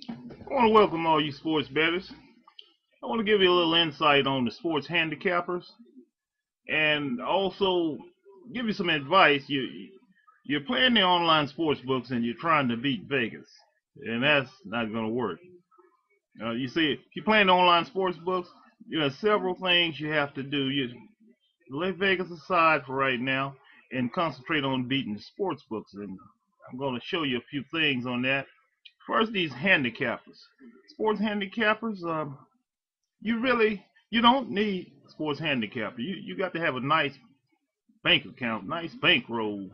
I want to welcome all you sports bettors. I want to give you a little insight on the sports handicappers and also give you some advice. You're playing the online sports books and you're trying to beat Vegas, and that's not going to work. You see, if you're playing the online sports books, you have several things you have to do. You let Vegas aside for right now and concentrate on beating the sports books. And I'm going to show you a few things on that. First, these handicappers. Sports handicappers, you don't need sports handicapper. You got to have a nice bank account, nice bankroll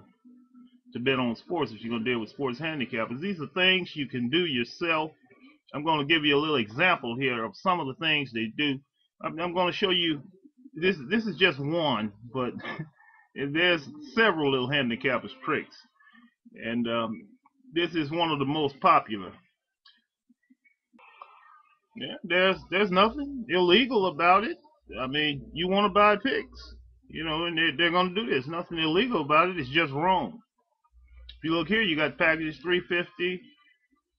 to bet on sports if you're gonna deal with sports handicappers. These are things you can do yourself. I'm going to give you a little example here of some of the things they do. I'm going to show you this. This is just one, but there's several little handicappers tricks, and this is one of the most popular. Yeah, there's nothing illegal about it. I mean, you want to buy picks, and they're going to do this. Nothing illegal about it. It's just wrong. If you look here, you got packages 350,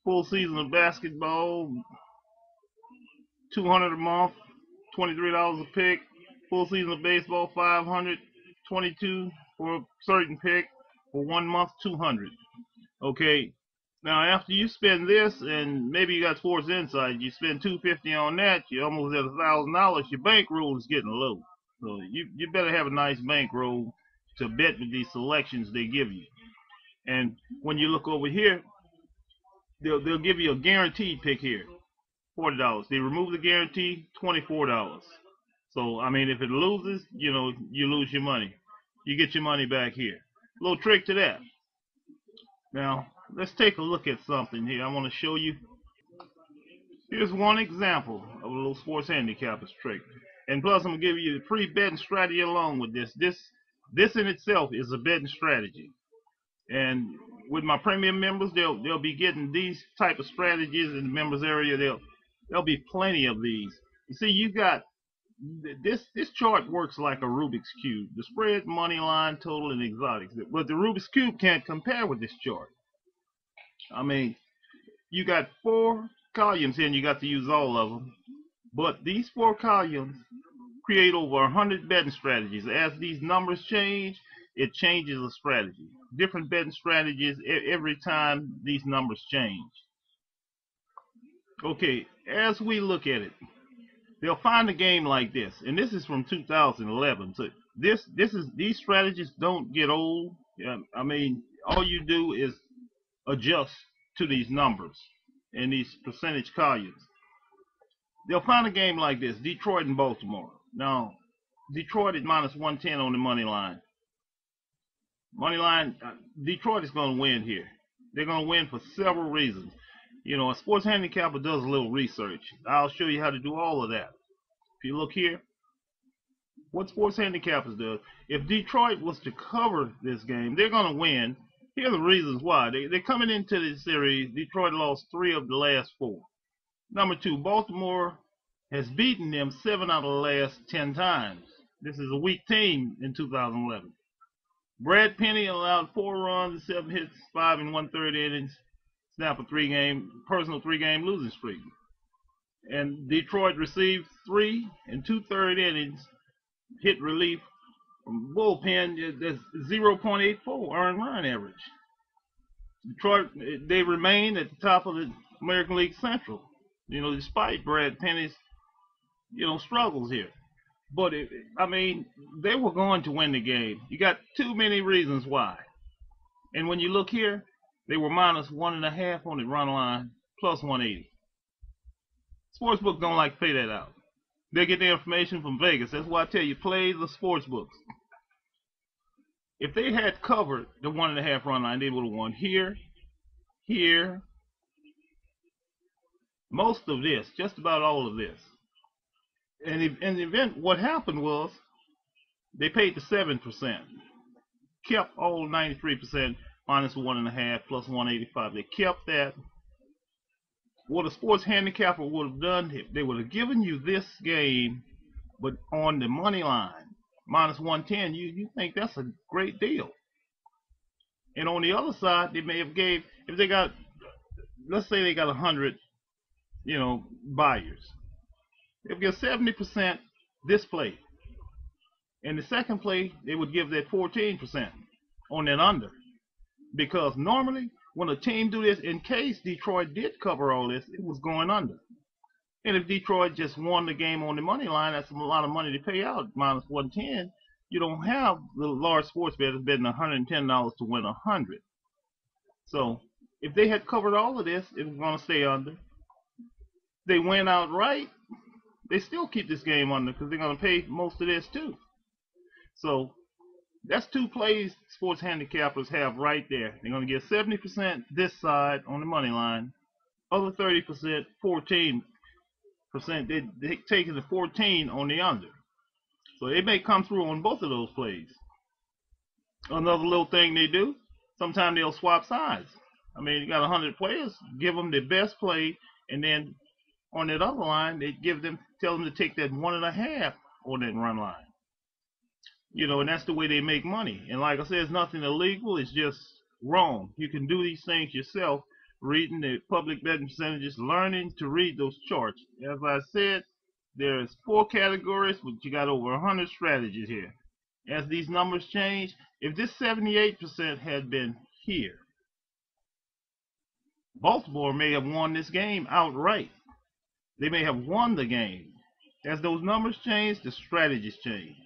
full season of basketball, 200 a month, $23 a pick. Full season of baseball, 500, 22 for a certain pick. For 1 month, 200. Okay. Now, after you spend this, and maybe you got Sports Insight, you spend $250 on that, you're almost at $1,000. Your bankroll is getting low, so you better have a nice bankroll to bet with these selections they give you. And when you look over here, they'll give you a guaranteed pick here, $40. They remove the guarantee, $24. So I mean, if it loses, you lose your money. You get your money back here. Little trick to that. Now, let's take a look at something here. I want to show you. Here's one example of a little sports handicappers trick. And plus, I'm going to give you a free betting strategy along with this. This in itself is a betting strategy. And with my premium members, they'll be getting these type of strategies in the members area. There'll be plenty of these. You see, you got this chart works like a Rubik's cube. The spread, money line, total, and exotics. But the Rubik's cube can't compare with this chart. I mean, you got 4 columns here, and you got to use all of them. But these 4 columns create over 100 betting strategies. As these numbers change, it changes the strategy. Different betting strategies every time these numbers change. Okay, as we look at it, they'll find a game like this, and this is from 2011. So these strategies don't get old. I mean, all you do is adjust to these numbers and these percentage columns. They'll find a game like this, Detroit and Baltimore. Now, Detroit is minus 110 on the money line. Money line, Detroit is going to win here. They're going to win for several reasons. A sports handicapper does a little research. I'll show you how to do all of that. If you look here, what sports handicappers do, if Detroit was to cover this game, they're going to win. Here are the reasons why. They're coming into this series. Detroit lost 3 of the last 4. Number 2, Baltimore has beaten them 7 out of the last 10 times. This is a weak team in 2011. Brad Penny allowed 4 runs, 7 hits, 5 1/3 innings, snap a personal 3-game losing streak. And Detroit received 3 2/3 innings, hit relief from bullpen. That's 0.84 earned run average. Detroit, they remain at the top of the American League Central, despite Brad Penny's, struggles here. But I mean, they were going to win the game. You got too many reasons why. And when you look here, they were minus 1.5 on the run line, plus 180. Sportsbooks don't like to pay that out. They get their information from Vegas. That's why I tell you, play the sportsbooks. If they had covered the 1.5 run line, they would have won here, here, most of this, just about all of this. And in the event, what happened was they paid the 7%, kept all 93% minus 1.5 plus 185. They kept that. What a sports handicapper would have done, they would have given you this game, but on the money line, minus 110, you think that's a great deal. And on the other side, they may have gave, if they got let's say they got 100, buyers. They'll give 70% this play. In the second play, they would give that 14% on that under. Because normally, when a team do this, in case Detroit did cover all this, it was going under. And if Detroit just won the game on the money line, that's a lot of money to pay out, minus 110. You don't have the large sports bettors betting $110 to win 100. So if they had covered all of this, it was going to stay under. They win outright, they still keep this game under because they're going to pay most of this too. So that's two plays sports handicappers have right there. They're going to get 70% this side on the money line, other 30%, 14%. They're taking the 14 on the under. So they may come through on both of those plays. Another little thing they do, sometimes they'll swap sides. I mean, you got 100 players, give them the best play, and then on that other line, they tell them to take that 1.5 on that run line. And that's the way they make money. And like I said, it's nothing illegal. It's just wrong. You can do these things yourself, reading the public betting percentages, learning to read those charts. As I said, there's 4 categories, but you got over 100 strategies here. As these numbers change, if this 78% had been here, Baltimore may have won this game outright. They may have won the game. As those numbers change, the strategies change.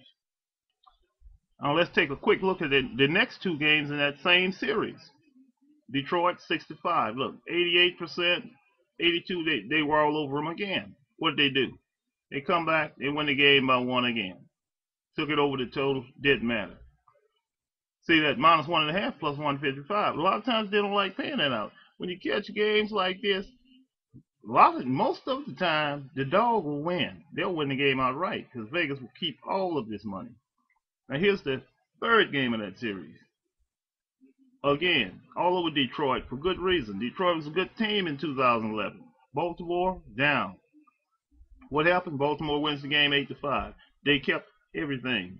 Now let's take a quick look at the next 2 games in that same series. Detroit 65. Look, 88%, 82. They were all over them again. What did they do? They come back. They win the game by 1 again. Took it over the total. Didn't matter. See that minus 1.5 plus 155. A lot of times they don't like paying that out. When you catch games like this, most of the time the dog will win. They'll win the game outright because Vegas will keep all of this money. Now here's the third game of that series. Again, all over Detroit for good reason. Detroit was a good team in 2011. Baltimore down. What happened? Baltimore wins the game 8-5. They kept everything.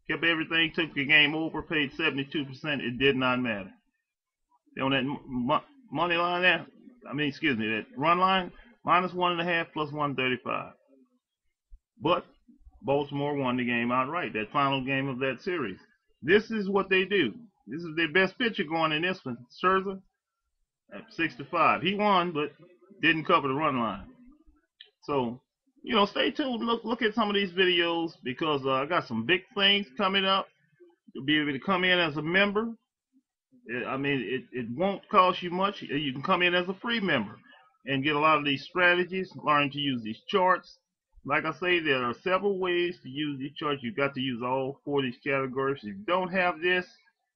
Took the game over, paid 72%. It did not matter. On that money line there, that run line, minus 1.5 plus 135. But Baltimore won the game outright, that final game of that series. This is what they do. This is their best pitcher going in this one, Scherzer, at 6-5. He won, but didn't cover the run line. So, stay tuned. Look at some of these videos because I got some big things coming up. You'll be able to come in as a member. It won't cost you much. You can come in as a free member and get a lot of these strategies, learn to use these charts. Like I say, there are several ways to use these charts. You've got to use all 4 of these categories. If you don't have this,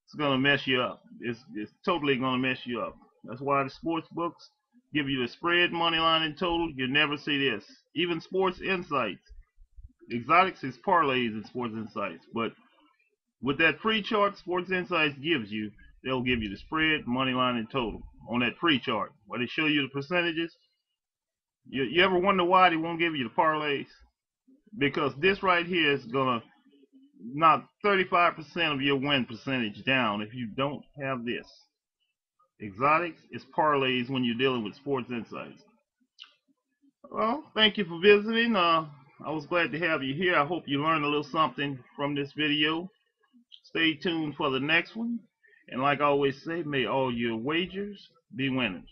it's going to mess you up. It's totally going to mess you up. That's why the sports books give you the spread, money line, and total. You never see this. Even Sports Insights. Exotics is parlays in Sports Insights. But with that free chart Sports Insights gives you, they'll give you the spread, money line, and total on that free chart where they show you the percentages. You ever wonder why they won't give you the parlays? Because this right here is going to knock 35% of your win percentage down if you don't have this. Exotics is parlays when you're dealing with Sports Insights. Well, thank you for visiting. I was glad to have you here. I hope you learned a little something from this video. Stay tuned for the next one. And like I always say, may all your wagers be winners.